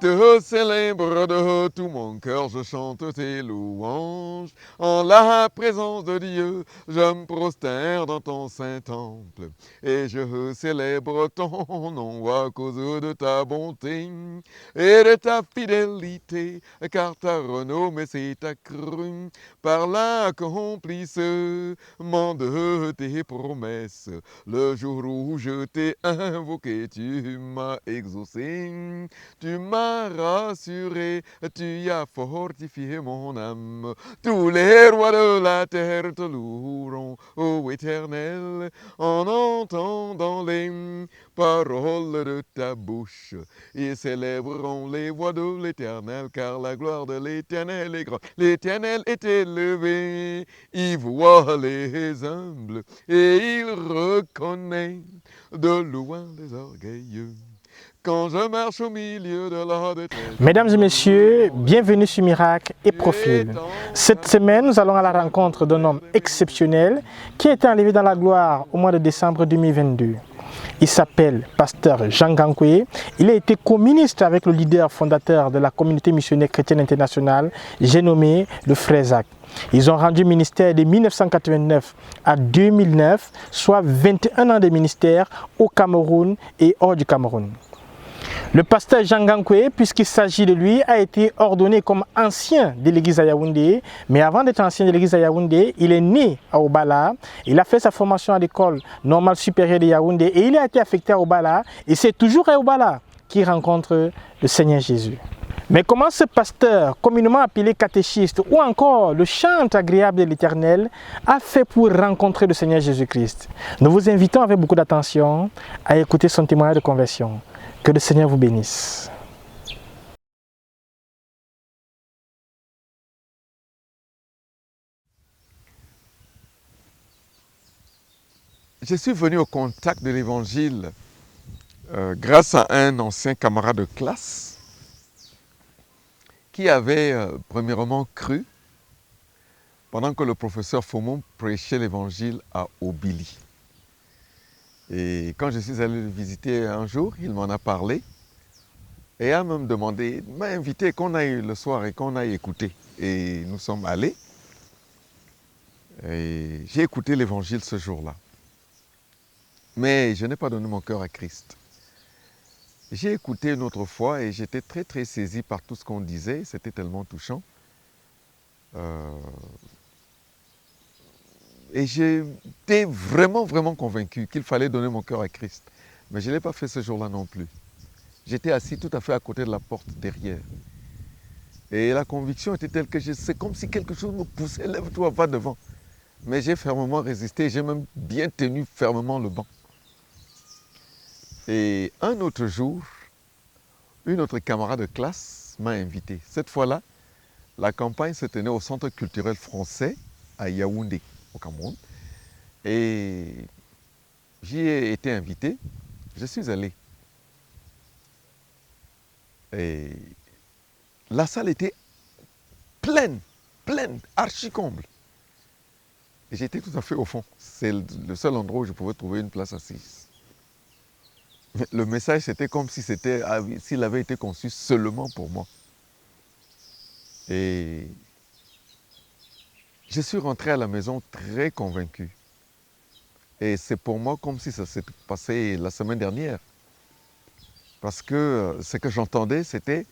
te célèbre de tout mon cœur, je chante tes louanges. En la présence de Dieu, je me prosterne dans ton saint temple. Et je célèbre ton nom à cause de ta bonté et de ta fidélité, car ta renommée s'est accrue par l'accomplissement de tes promesses. Le jour où je t'ai invoqué, tu m'as exaucé. Tu m'as rassuré, tu as fortifié mon âme. Tous les rois de la terre te loueront, ô Éternel, en entendant les paroles de ta bouche. Ils célébreront les voies de l'Éternel, car la gloire de l'Éternel est grande. L'Éternel est élevé, il voit les humbles, et il reconnaît de loin les orgueilleux. Quand je marche au milieu de la détresse. Mesdames et messieurs, bienvenue sur Miracle et Profil. Cette semaine, nous allons à la rencontre d'un homme exceptionnel qui a été enlevé dans la gloire au mois de décembre 2022. Il s'appelle Pasteur Jean Gankoué. Il a été co-ministre avec le leader fondateur de la communauté missionnaire chrétienne internationale, j'ai nommé le Frère Zach. Ils ont rendu ministère de 1989 à 2009, soit 21 ans de ministère au Cameroun et hors du Cameroun. Le pasteur Jean Gankoué, puisqu'il s'agit de lui, a été ordonné comme ancien de l'église à Yaoundé. Mais avant d'être ancien de l'église à Yaoundé, il est né à Obala. Il a fait sa formation à l'école normale supérieure de Yaoundé et il a été affecté à Obala. Et c'est toujours à Obala qu'il rencontre le Seigneur Jésus. Mais comment ce pasteur, communément appelé catéchiste, ou encore le chant agréable de l'Éternel, a fait pour rencontrer le Seigneur Jésus-Christ? Nous vous invitons avec beaucoup d'attention à écouter son témoignage de conversion. Que le Seigneur vous bénisse. Je suis venu au contact de l'Évangile grâce à un ancien camarade de classe qui avait premièrement cru pendant que le professeur Fomon prêchait l'Évangile à Obili. Et quand je suis allé le visiter un jour, il m'en a parlé et a même demandé, m'a invité qu'on aille le soir et qu'on aille écouter. Et nous sommes allés et j'ai écouté l'Évangile ce jour-là. Mais je n'ai pas donné mon cœur à Christ. J'ai écouté une autre fois et j'étais très très saisi par tout ce qu'on disait, c'était tellement touchant. Et j'étais vraiment convaincu qu'il fallait donner mon cœur à Christ. Mais je ne l'ai pas fait ce jour-là non plus. J'étais assis tout à fait à côté de la porte derrière. Et la conviction était telle que c'est comme si quelque chose me poussait, lève-toi, va devant. Mais j'ai fermement résisté, j'ai même bien tenu fermement le banc. Et un autre jour, une autre camarade de classe m'a invité. Cette fois-là, la campagne se tenait au Centre culturel français à Yaoundé, au Cameroun. Et j'y ai été invité, je suis allé. Et la salle était pleine, archi comble. Et j'étais tout à fait au fond. C'est le seul endroit où je pouvais trouver une place assise. Le message, c'était comme si s'il avait été conçu seulement pour moi. Et je suis rentré à la maison très convaincu. Et c'est pour moi comme si ça s'était passé la semaine dernière. Parce que ce que j'entendais, c'était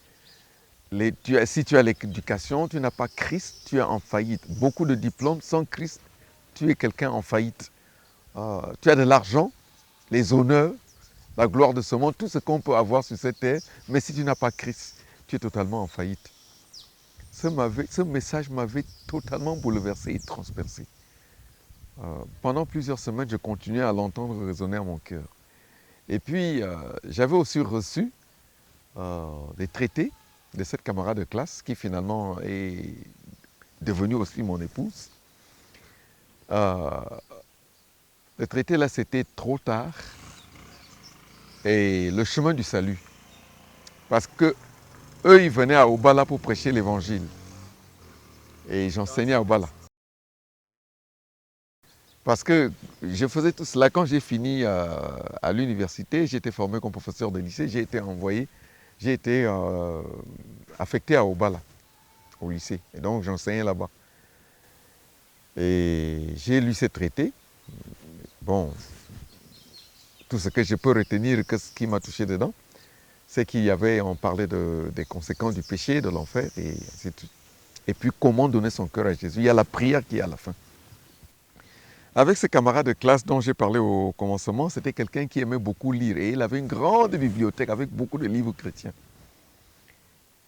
si tu as l'éducation, tu n'as pas Christ, tu es en faillite. Beaucoup de diplômes, sans Christ, tu es quelqu'un en faillite. Tu as de l'argent, les honneurs, la gloire de ce monde, tout ce qu'on peut avoir sur cette terre, mais si tu n'as pas Christ, tu es totalement en faillite. Ce message m'avait totalement bouleversé et transpercé. Pendant plusieurs semaines, je continuais à l'entendre résonner à mon cœur. Et puis, j'avais aussi reçu des traités de cette camarade de classe qui finalement est devenue aussi mon épouse. Le traité là, c'était trop tard. Et le chemin du salut. Parce que eux, ils venaient à Obala pour prêcher l'évangile. Et j'enseignais à Obala. Parce que je faisais tout cela quand j'ai fini à l'université, j'ai été formé comme professeur de lycée, j'ai été envoyé j'ai été affecté à Obala, au lycée. Et donc, j'enseignais là-bas. Et j'ai lu ces traités. Bon, tout ce que je peux retenir, que ce qui m'a touché dedans, c'est on parlait des conséquences du péché, de l'enfer, et ainsi de suite. Et puis, comment donner son cœur à Jésus. Il y a la prière qui est à la fin. Avec ses camarades de classe dont j'ai parlé au commencement, c'était quelqu'un qui aimait beaucoup lire. Et il avait une grande bibliothèque avec beaucoup de livres chrétiens.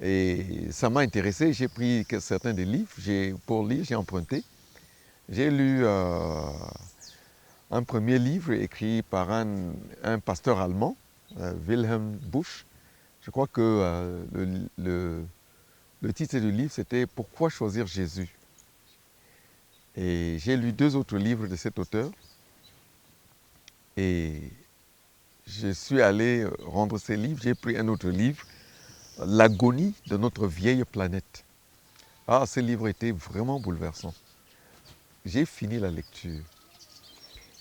Et ça m'a intéressé. J'ai pris certains des livres pour lire, j'ai emprunté. J'ai lu un premier livre écrit par un pasteur allemand, Wilhelm Busch. Je crois que le titre du livre, c'était « Pourquoi choisir Jésus ?» Et j'ai lu 2 autres livres de cet auteur. Et je suis allé rendre ces livres. J'ai pris un autre livre, « L'agonie de notre vieille planète ». Ah, ce livre était vraiment bouleversant. J'ai fini la lecture.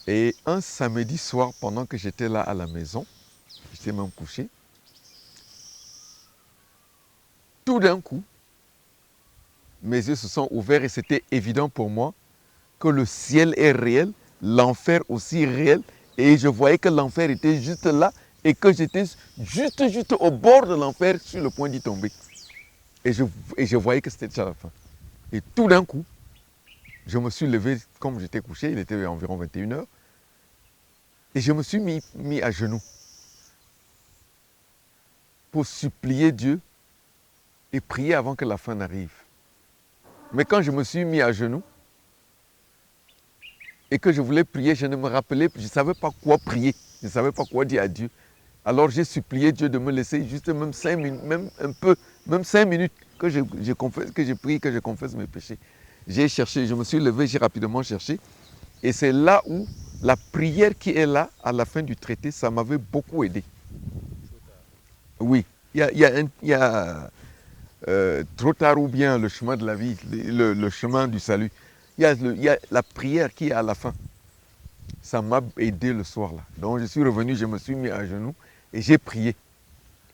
Et un samedi soir, pendant que j'étais là à la maison, j'étais même couché, tout d'un coup, mes yeux se sont ouverts et c'était évident pour moi que le ciel est réel, l'enfer aussi réel, et je voyais que l'enfer était juste là et que j'étais juste au bord de l'enfer, sur le point d'y tomber. Et je voyais que c'était déjà la fin. Et tout d'un coup, je me suis levé, comme j'étais couché, il était environ 21h, et je me suis mis à genoux pour supplier Dieu et prier avant que la fin n'arrive. Mais quand je me suis mis à genoux et que je voulais prier, je ne me rappelais, je ne savais pas quoi prier, je ne savais pas quoi dire à Dieu. Alors j'ai supplié Dieu de me laisser juste même 5 minutes, même 5 minutes que je prie, que je confesse mes péchés. J'ai cherché, je me suis levé, j'ai rapidement cherché. Et c'est là où la prière qui est là, à la fin du traité, ça m'avait beaucoup aidé. Oui, il y a trop tard ou bien le chemin de la vie, le chemin du salut. Il y a la prière qui est à la fin. Ça m'a aidé le soir là. Donc je suis revenu, je me suis mis à genoux et j'ai prié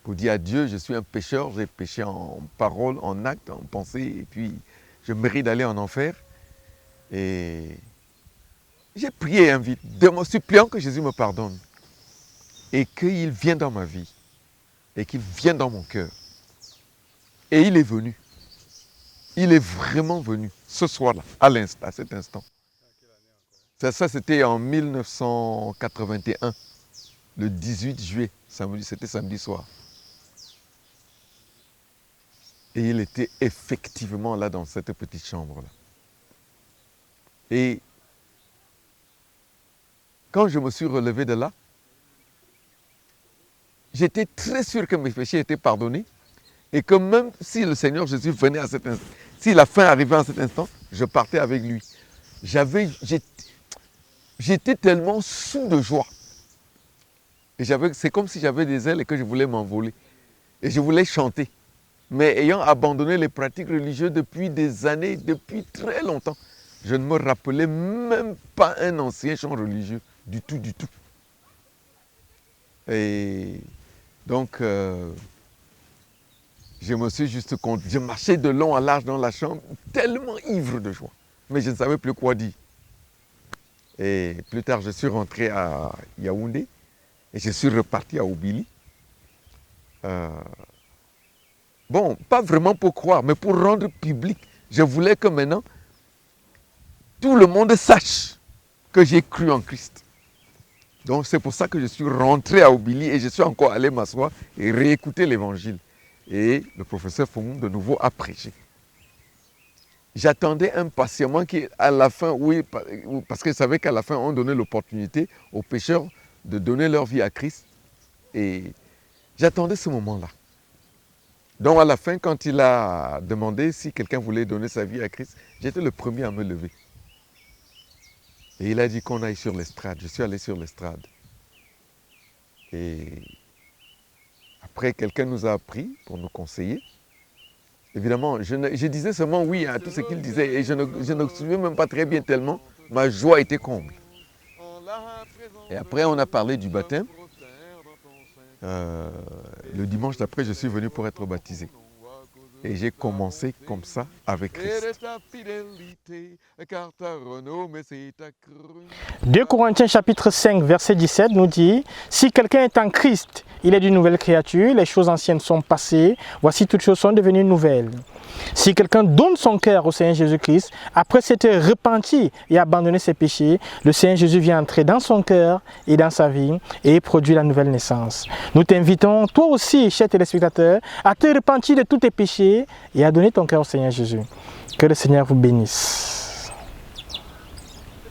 pour dire à Dieu, je suis un pécheur, j'ai péché en parole, en acte, en pensée, et puis je mérite d'aller en enfer. Et j'ai prié invite, suppliant que Jésus me pardonne et qu'il vienne dans ma vie et qu'il vienne dans mon cœur. Et il est venu. Il est vraiment venu ce soir-là, à cet instant. Ça c'était en 1981, le 18 juillet, c'était samedi soir. Et il était effectivement là dans cette petite chambre-là. Et quand je me suis relevé de là, j'étais très sûr que mes péchés étaient pardonnés et que même si le Seigneur Jésus venait à cet instant, si la fin arrivait à cet instant, je partais avec lui. J'étais tellement sous de joie. Et c'est comme si j'avais des ailes et que je voulais m'envoler. Et je voulais chanter. Mais ayant abandonné les pratiques religieuses depuis des années, depuis très longtemps, je ne me rappelais même pas un ancien chant religieux. Du tout, du tout. Et donc, je me suis juste compte. Je marchais de long à large dans la chambre, tellement ivre de joie. Mais je ne savais plus quoi dire. Et plus tard, je suis rentré à Yaoundé et je suis reparti à Obili. Bon, pas vraiment pour croire, mais pour rendre public. Je voulais que maintenant, tout le monde sache que j'ai cru en Christ. Donc c'est pour ça que je suis rentré à Obili et je suis encore allé m'asseoir et réécouter l'évangile. Et le professeur Foumou de nouveau a prêché. J'attendais impatiemment qu'à la fin, oui, parce que je savais qu'à la fin, on donnait l'opportunité aux pécheurs de donner leur vie à Christ. Et j'attendais ce moment-là. Donc à la fin, quand il a demandé si quelqu'un voulait donner sa vie à Christ, j'étais le premier à me lever. Et il a dit qu'on aille sur l'estrade. Je suis allé sur l'estrade. Et après, quelqu'un nous a appris pour nous conseiller. Évidemment, je disais seulement oui à tout ce qu'il disait et je ne suivais même pas très bien tellement. Ma joie était comble. Et après, on a parlé du baptême. Le dimanche d'après, je suis venu pour être baptisé. Et j'ai commencé comme ça avec Christ. 2 Corinthiens chapitre 5 verset 17 nous dit « Si quelqu'un est en Christ, il est d'une nouvelle créature, les choses anciennes sont passées, voici toutes choses sont devenues nouvelles. » Si quelqu'un donne son cœur au Seigneur Jésus-Christ, après s'être repenti et abandonné ses péchés, le Seigneur Jésus vient entrer dans son cœur et dans sa vie et produit la nouvelle naissance. Nous t'invitons, toi aussi, cher téléspectateur, à te repentir de tous tes péchés et à donner ton cœur au Seigneur Jésus. Que le Seigneur vous bénisse.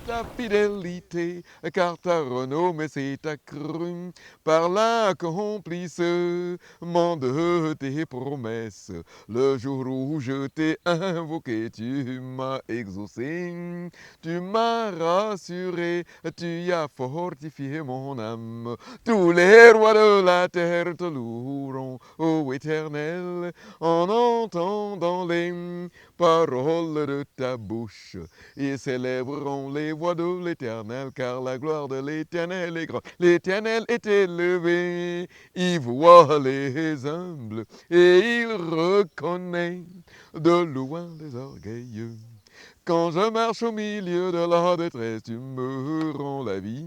Ta fidélité, car ta renommée s'est accrue par l'accomplissement de tes promesses. Le jour où je t'ai invoqué, tu m'as exaucé, tu m'as rassuré, tu as fortifié mon âme. Tous les rois de la terre te loueront, ô Éternel, en entendant les paroles de ta bouche. Ils célébreront les voix de l'Éternel, car la gloire de l'Éternel est grande. L'Éternel est élevé, il voit les humbles, et il reconnaît de loin les orgueilleux. Quand je marche au milieu de la détresse, tu me rends la vie.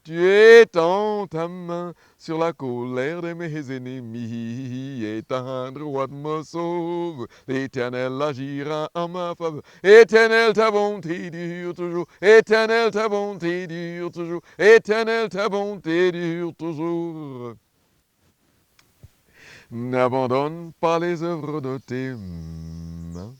Tu étends ta main sur la colère de mes ennemis, et ta droite me sauve. L'Éternel agira en ma faveur. Éternel, ta bonté dure toujours. Éternel, ta bonté dure toujours. Éternel, ta bonté dure toujours. N'abandonne pas les œuvres de tes mains.